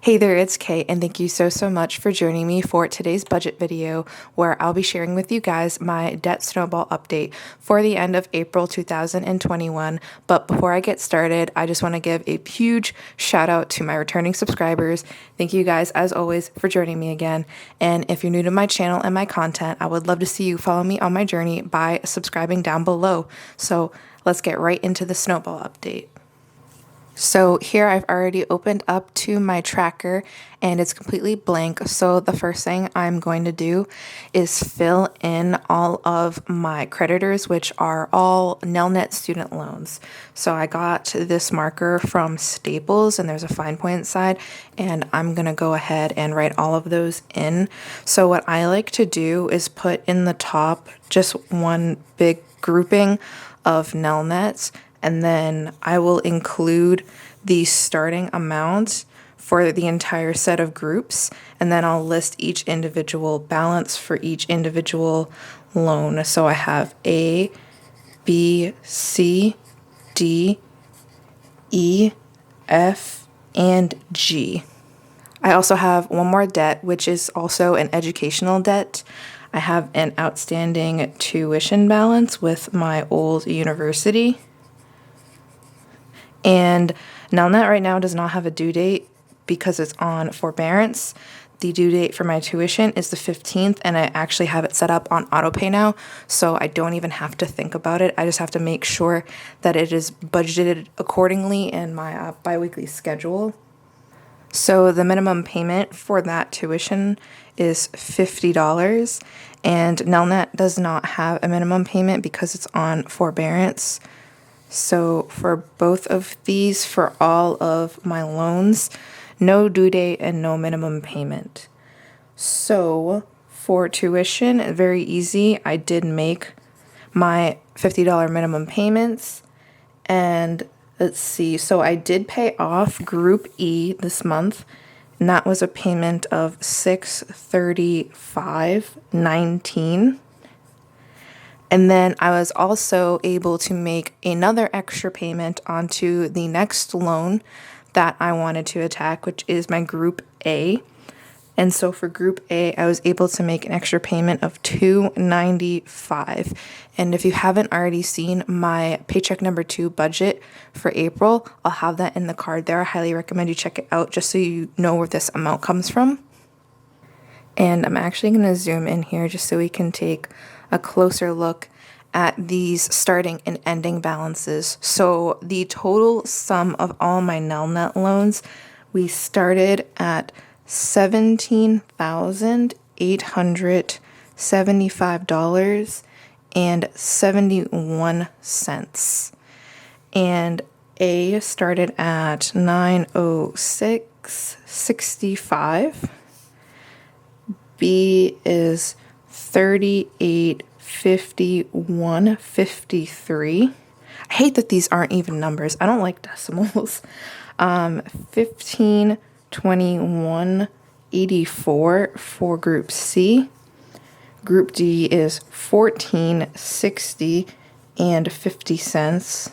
Hey there, it's Kay, and thank you so much for joining me for today's budget video where I'll be sharing with you guys my debt snowball update for the end of April 2021. But before I get started, I just want to give a huge shout out to my returning subscribers. Thank you guys, as always, for joining me again. And if you're new to my channel and my content, I would love to see you follow me on my journey by subscribing down below. So let's get right into the snowball update. So here I've already opened up to my tracker and it's completely blank. So the first thing I'm going to do is fill in all of my creditors, which are all Nelnet student loans. So I got this marker from Staples and there's a fine point side, and I'm going to go ahead and write all of those in. So what I like to do is put in the top just one big grouping of Nelnets, and then I will include the starting amount for the entire set of groups, and then I'll list each individual balance for each individual loan. So I have A, B, C, D, E, F, and G. I also have one more debt, which is also an educational debt. I have an outstanding tuition balance with my old university. And Nelnet right now does not have a due date because it's on forbearance. The due date for my tuition is the 15th, and I actually have it set up on autopay now, so I don't even have to think about it. I just have to make sure that it is budgeted accordingly in my bi-weekly schedule. So the minimum payment for that tuition is $50, and Nelnet does not have a minimum payment because it's on forbearance. So for both of these, for all of my loans, no due date and no minimum payment. So for tuition, very easy. I did make my $50 minimum payments, and let's see. So I did pay off Group E this month, and that was a payment of $635.19. And then I was also able to make another extra payment onto the next loan that I wanted to attack, which is my Group A. And so for Group A, I was able to make an extra payment of $295. And if you haven't already seen my paycheck number 2 budget for April, I'll have that in the card there. I highly recommend you check it out just so you know where this amount comes from. And I'm actually going to zoom in here just so we can take a closer look at these starting and ending balances. So the total sum of all my Nelnet loans, we started at $17,875.71. And A started at $906.65. B is $38.51.53. I hate that these aren't even numbers. I don't like decimals. $15.21.84 for Group C. Group D is $14.60.50.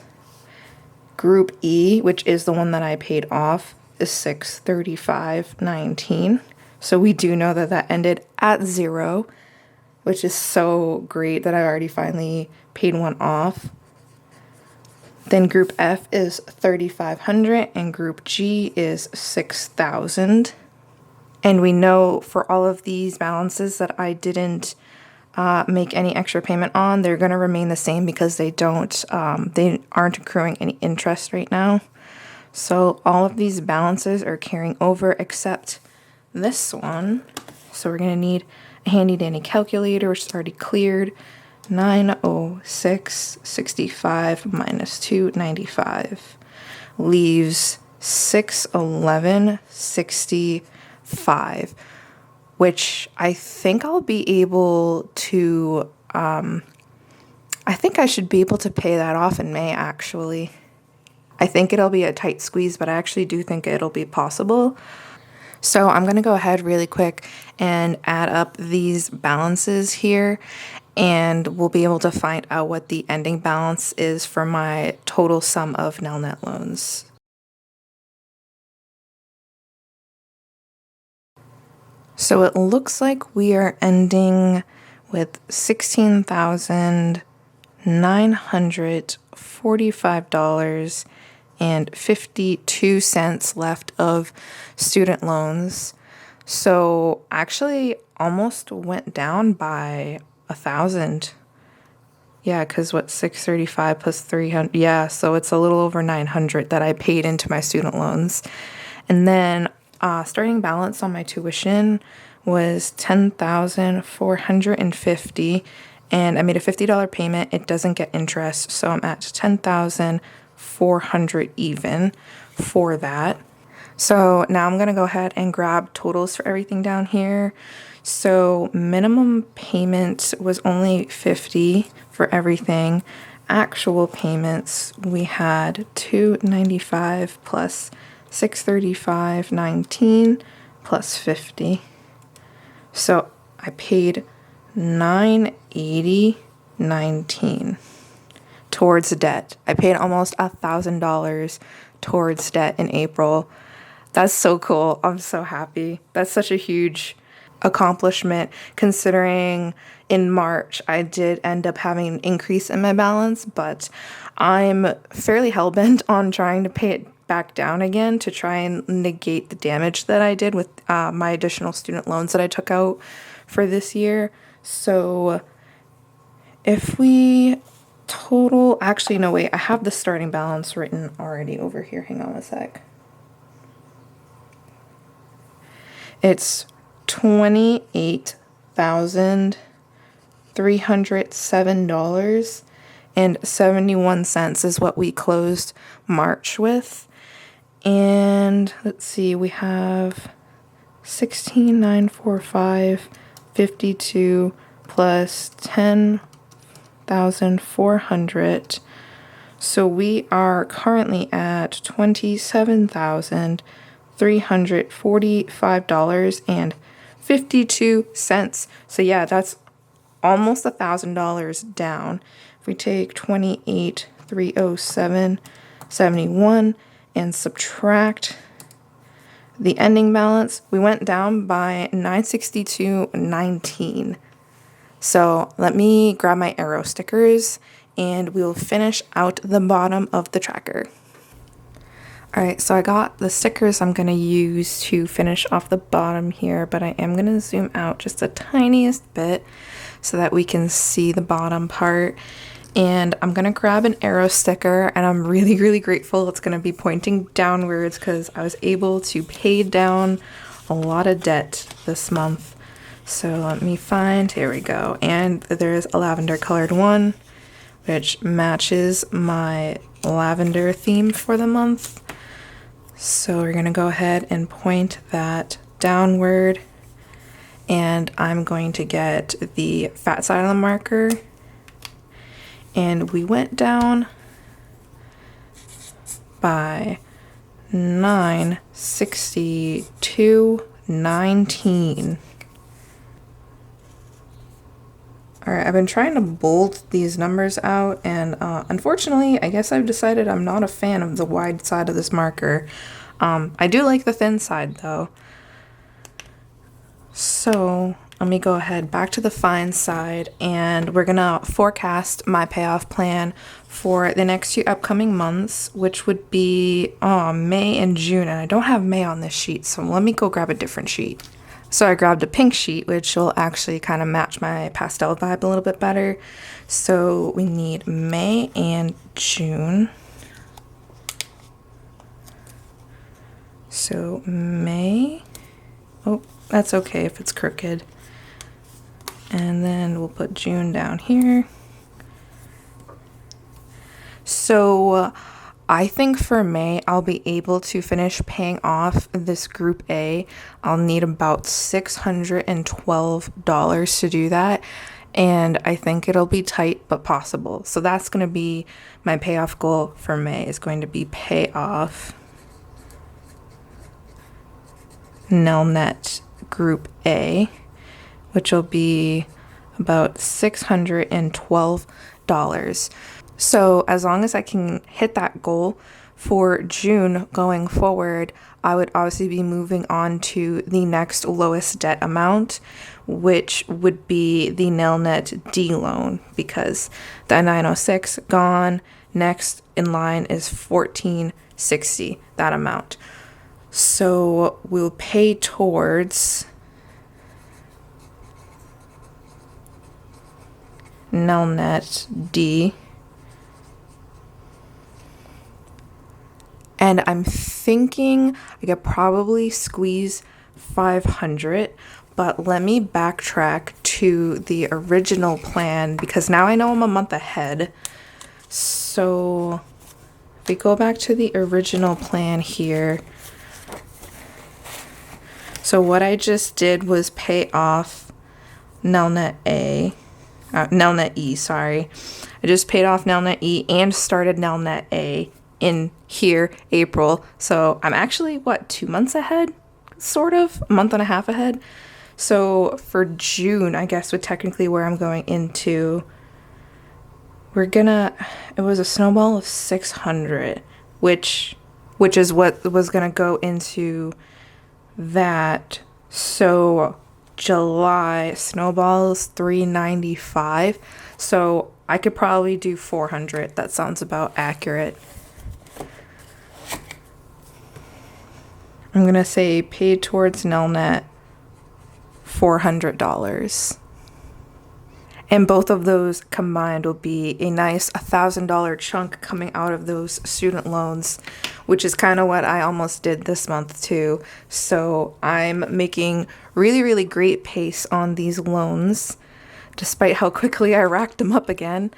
Group E, which is the one that I paid off, is $635.19. So we do know that that ended at 0, which is so great that I already finally paid one off. Then Group F is $3,500 and Group G is $6,000. And we know for all of these balances that I didn't make any extra payment on, they're going to remain the same because they aren't accruing any interest right now. So all of these balances are carrying over except this one. So we're going to need a handy dandy calculator, which is already cleared. 906.65 minus 295 leaves 611.65, which I think I'll be able to I think I should be able to pay that off in May, actually. I think it'll be a tight squeeze, but I actually do think it'll be possible. So I'm going to go ahead really quick and add up these balances here, and we'll be able to find out what the ending balance is for my total sum of Nelnet loans. So it looks like we are ending with $16,945.52 left of student loans. So actually almost went down by 1,000. Yeah, because what, 635 plus 300? Yeah, so it's a little over 900 that I paid into my student loans. And then starting balance on my tuition was $10,450, and I made a $50 payment. It doesn't get interest, so I'm at $10,400 even for that. So now I'm going to go ahead and grab totals for everything down here. So minimum payment was only $50 for everything. Actual payments, we had $295 plus $635.19 plus $50. So I paid $980.19 towards debt. I paid almost $1,000 towards debt in April. That's so cool. I'm so happy. That's such a huge accomplishment considering in March I did end up having an increase in my balance, but I'm fairly hell-bent on trying to pay it back down again to try and negate the damage that I did with my additional student loans that I took out for this year. So if we total, actually no wait, I have the starting balance written already over here. Hang on a sec. It's $28,307.71 is what we closed March with. And let's see, we have 16,945.52 plus 10,400. So we are currently at $27,345.52. So yeah, that's almost $1,000 down. If we take 28,307.71 and subtract the ending balance, we went down by $962.19. So let me grab my arrow stickers and we'll finish out the bottom of the tracker. Alright, so I got the stickers I'm going to use to finish off the bottom here, but I am going to zoom out just the tiniest bit so that we can see the bottom part. And I'm going to grab an arrow sticker, and I'm really, really grateful it's going to be pointing downwards because I was able to pay down a lot of debt this month. So let me find, here we go. And there's a lavender colored one, which matches my lavender theme for the month. So we're going to go ahead and point that downward, and I'm going to get the fat side of the marker. And we went down by $962.19. Alright, I've been trying to bold these numbers out, and unfortunately, I guess I've decided I'm not a fan of the wide side of this marker. I do like the thin side, though. So let me go ahead back to the fine side, and we're gonna forecast my payoff plan for the next 2 upcoming months, which would be May and June, and I don't have May on this sheet, so let me go grab a different sheet. So I grabbed a pink sheet, which will actually kind of match my pastel vibe a little bit better. So we need May and June. So May, oh, that's okay if it's crooked. And then we'll put June down here. So I think for May, I'll be able to finish paying off this group A. I'll need about $612 to do that. And I think it'll be tight, but possible. So that's going to be my payoff goal for May, is going to be pay off Nelnet group A, which will be about $612. So as long as I can hit that goal For June going forward, I would obviously be moving on to the next lowest debt amount, which would be the Nelnet D loan, because the 906 gone. Next in line is 1460, that amount. So we'll pay towards Nelnet D. And I'm thinking I could probably squeeze 500, but let me backtrack to the original plan because now I know I'm a month ahead. So if we go back to the original plan here, so what I just did was pay off Nelnet E, sorry. I just paid off Nelnet E and started Nelnet A in here, April. So I'm actually, what, 2 months ahead? Sort of, a month and a half ahead. So for June, I guess, would technically where I'm going into, it was a snowball of 600, which is what was gonna go into that. So July snowball is 395. So I could probably do 400. That sounds about accurate. I'm gonna say paid towards Nelnet $400. And both of those combined will be a nice $1,000 chunk coming out of those student loans, which is kind of what I almost did this month too. So I'm making really, really great pace on these loans, despite how quickly I racked them up again.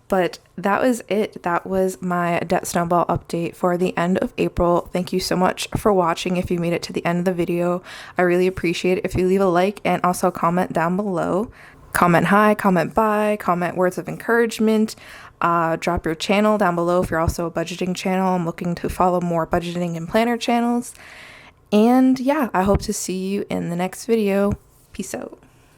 But that was it. That was my debt snowball update for the end of April. Thank you so much for watching. If you made it to the end of the video, I really appreciate it if you leave a like and also comment down below. Comment hi, comment bye, comment words of encouragement. Drop your channel down below if you're also a budgeting channel. I'm looking to follow more budgeting and planner channels. And yeah, I hope to see you in the next video. Peace out.